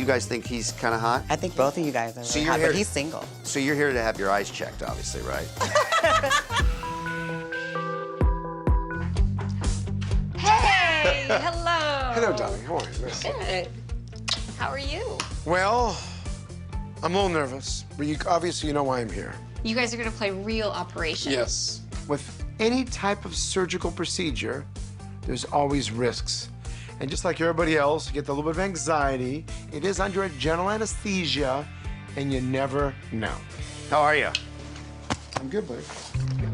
guys think he's kind of hot? I think both of you guys are So really you're hot, here- but he's single. So you're here to have your eyes checked, obviously, right? Hey, hello. Hello, darling. How are you? Nice. Good. How are you? Well, I'm a little nervous, but obviously you know why I'm here. You guys are gonna play real Operation. Yes. With any type of surgical procedure, there's always risks. And just like everybody else, you get a little bit of anxiety. It is under a general anesthesia, and you never know. How are you? I'm good, buddy.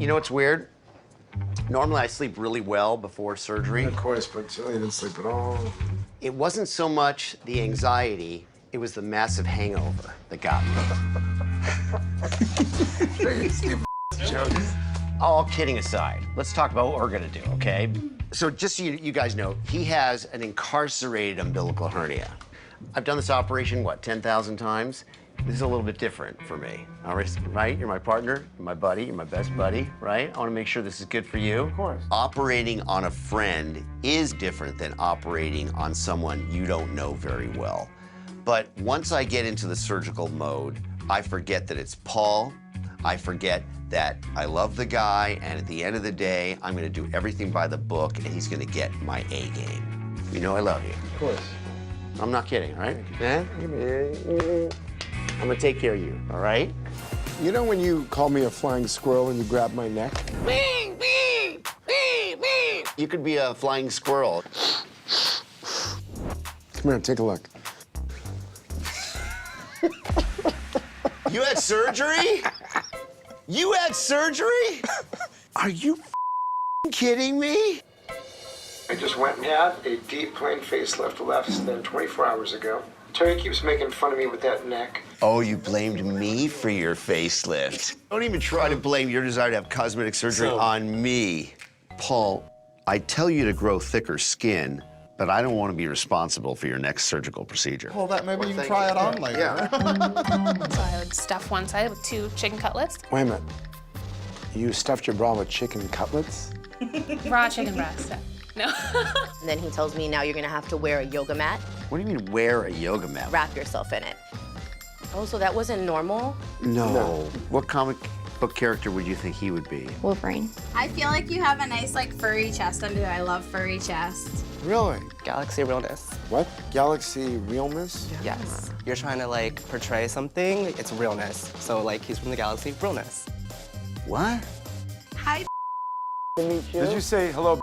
You know what's weird? Normally I sleep really well before surgery. Of course, but Tilly didn't sleep at all. It wasn't so much the anxiety, it was the massive hangover that got me. All kidding aside, let's talk about what we're gonna do, okay? So just so you guys know, he has an incarcerated umbilical hernia. I've done this operation, what, 10,000 times? This is a little bit different for me, all right? You're my partner, you're my buddy, you're my best buddy, right? I wanna make sure this is good for you. Of course. Operating on a friend is different than operating on someone you don't know very well. But once I get into the surgical mode, I forget that it's Paul. I forget that I love the guy, and at the end of the day, I'm gonna do everything by the book, and he's gonna get my A game. You know I love you. Of course. I'm not kidding, right? I'm gonna take care of you, all right? You know when you call me a flying squirrel and you grab my neck? You could be a flying squirrel. Come here, take a look. You had surgery? You had surgery? Are you kidding me? I just went and had a deep plane facelift less than 24 hours ago. Terry keeps making fun of me with that neck. Oh, you blamed me for your facelift. Don't even try to blame your desire to have cosmetic surgery on me. Paul, I tell you to grow thicker skin, but I don't want to be responsible for your next surgical procedure. Well, that maybe you can try it on later. Yeah. So I would stuff one side with 2 chicken cutlets, Wait a minute. You stuffed your bra with chicken cutlets? raw chicken breast. No. And then he tells me, now you're gonna have to wear a yoga mat, What do you mean wear a yoga mat? wrap yourself in it. Oh, so that wasn't normal? No. What comic book character would you think he would be? Wolverine. I feel like you have a nice, like, furry chest under there. I love furry chests. Really? Galaxy realness. What? Galaxy realness? Yes. You're trying to like portray something, it's realness. So like he's from the galaxy realness. What? Hi. Did you say hello?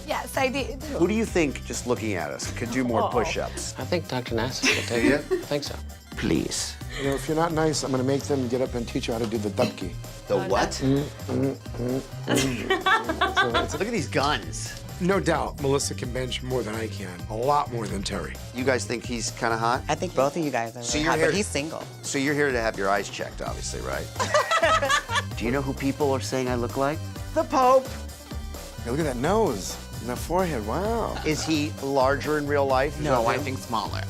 Yes, I did. Who do you think, just looking at us, could do more push-ups? I think Dr. Nassif will take it. I think so. Please. You know, if you're not nice, I'm gonna make them get up and teach you how to do the dubki. The what? Look at these guns. No doubt, Melissa can bench more than I can. A lot more than Terry. You guys think he's kind of hot? I think both of you guys are So really you're hot, here- but he's single. So you're here to have your eyes checked, obviously, right? Do you know who people are saying I look like? The Pope. Hey, look at that nose and that forehead. Wow. Is he larger in real life? Is No, that I him? think smaller.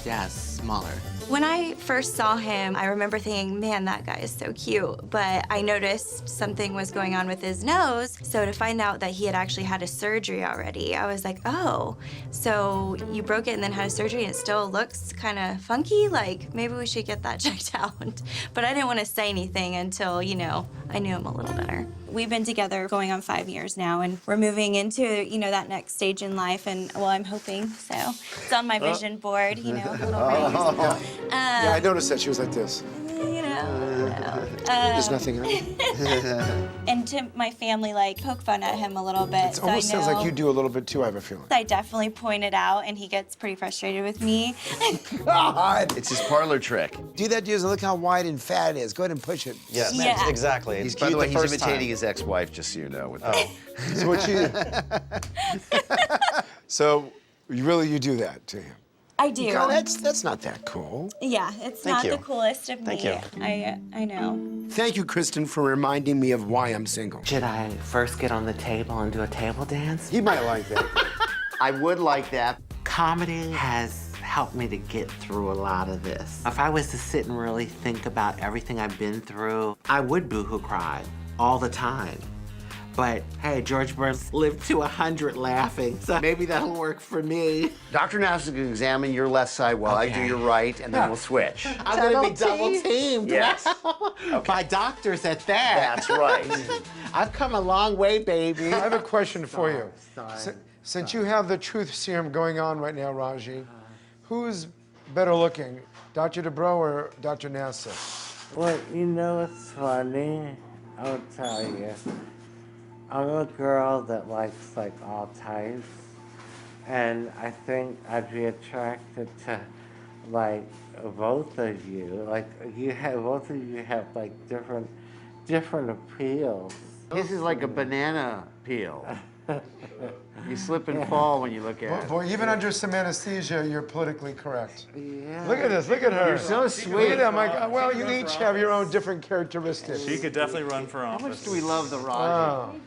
Yes, smaller. When I first saw him, I remember thinking, man, that guy is so cute. But I noticed something was going on with his nose. So to find out that he had actually had a surgery already, I was like, oh, so you broke it and then had a surgery and it still looks kind of funky? Like, maybe we should get that checked out. But I didn't want to say anything until, you know, I knew him a little better. We've been together going on 5 years now, and we're moving into, you know, that next stage in life, and, well, I'm hoping so. It's on my vision board, you know, little rings. Yeah, I noticed that she was like this. You know. There's nothing else. And to my family, like, poke fun at him a little bit. It so almost I sounds like know- you do a little bit too, I have a feeling. I definitely point it out, and he gets pretty frustrated with me. God. It's his parlor trick. Do that, dude. Look how wide and fat it is. Go ahead and push it. Yes, Yeah. exactly. He's, It's by the cute way, he's first imitating time. his ex-wife, just so you know. With So what you... So, you do that to him? I do. God, that's not that cool. Yeah, it's Thank not you. the coolest of Thank me. you. I know. Thank you, Kristen, for reminding me of why I'm single. Should I first get on the table and do a table dance? He might like that. I would like that. Comedy has helped me to get through a lot of this. If I was to sit and really think about everything I've been through, I would boohoo cry all the time. But hey, George Burns lived to 100 laughing, so maybe that'll work for me. Dr. Nassif can examine your left side while I do your right, and then we'll switch. I'm gonna be double teamed. Yes. My doctor's at that. That's right. I've come a long way, baby. I have a question for you. Sorry. Since you have the truth serum going on right now, Raji, who's better looking, Dr. Dubrow or Dr. Nassif? Well, you know what's funny? I'll tell you. I'm a girl that likes like all types, and I think I'd be attracted to like both of you. Like both of you have like different appeals. This is like a banana peel. You slip and fall when you look at it. Boy, even under some anesthesia, you're politically correct. Yeah. Look at this, look at her. You're so sweet. Look at them, like, well, you each have your own different characteristics. She could definitely run for office. How much do we love the Raji? Oh,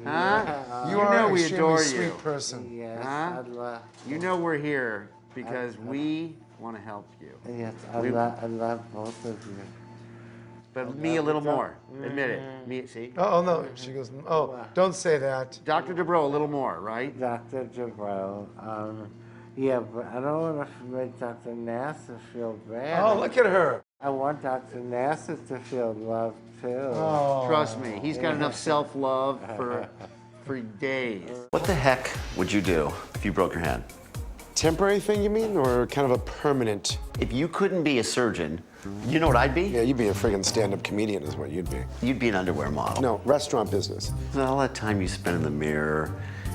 Huh? you are know an we extremely adore sweet you. person. Yes, Huh? I love. You know we're here because we want to help you. Yes, I love both of you. But me a little more. Admit it. Me, see? Oh, no, she goes, oh, don't say that. Dr. Dubrow, a little more, right? Dr. Dubrow. Yeah, but I don't want to make Dr. Nassif feel bad. Oh, look at her. I want Dr. Nassif to feel loved too. Oh. Trust me, he's got enough self-love for days. What the heck would you do if you broke your hand? Temporary thing, you mean, or kind of a permanent? If you couldn't be a surgeon, you know what I'd be? Yeah, you'd be a friggin' stand-up comedian is what you'd be. You'd be an underwear model. No, restaurant business. All that time you spend in the mirror,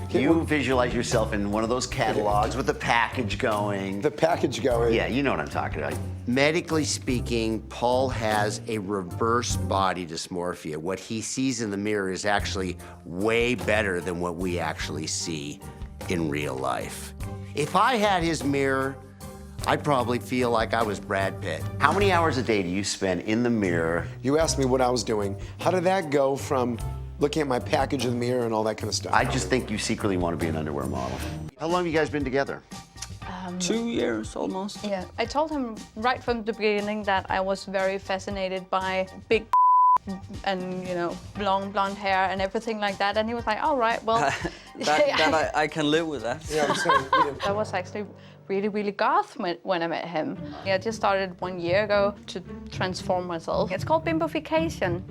you visualize yourself in one of those catalogs with the package going. The package going. Yeah, you know what I'm talking about. Medically speaking, Paul has a reverse body dysmorphia. What he sees in the mirror is actually way better than what we actually see in real life. If I had his mirror, I'd probably feel like I was Brad Pitt. How many hours a day do you spend in the mirror? You asked me what I was doing. How did that go from looking at my package in the mirror and all that kind of stuff? I just think you secretly want to be an underwear model. How long have you guys been together? 2 years almost. Yeah, I told him right from the beginning that I was very fascinated by big and, you know, long blonde hair and everything like that. And he was like, all right, well. I can live with that. Yeah, I'm saying. I was actually really goth when I met him. I just started 1 year ago to transform myself. It's called bimbofication.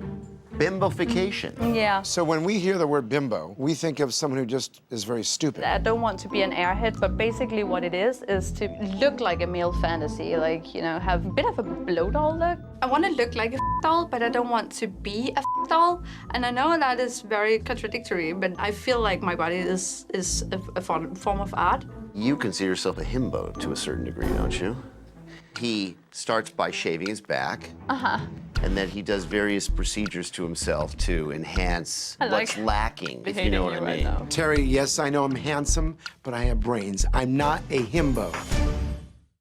Bimbofication. Yeah. So when we hear the word bimbo, we think of someone who just is very stupid. I don't want to be an airhead, but basically what it is to look like a male fantasy, like, you know, have a bit of a blow doll look. I want to look like a doll, but I don't want to be a doll. And I know that is very contradictory, but I feel like my body is a form of art. You consider yourself a himbo to a certain degree, don't you? He starts by shaving his back. And then he does various procedures to himself to enhance what's lacking, if you know what I mean. Terry, yes, I know I'm handsome, but I have brains. I'm not a himbo.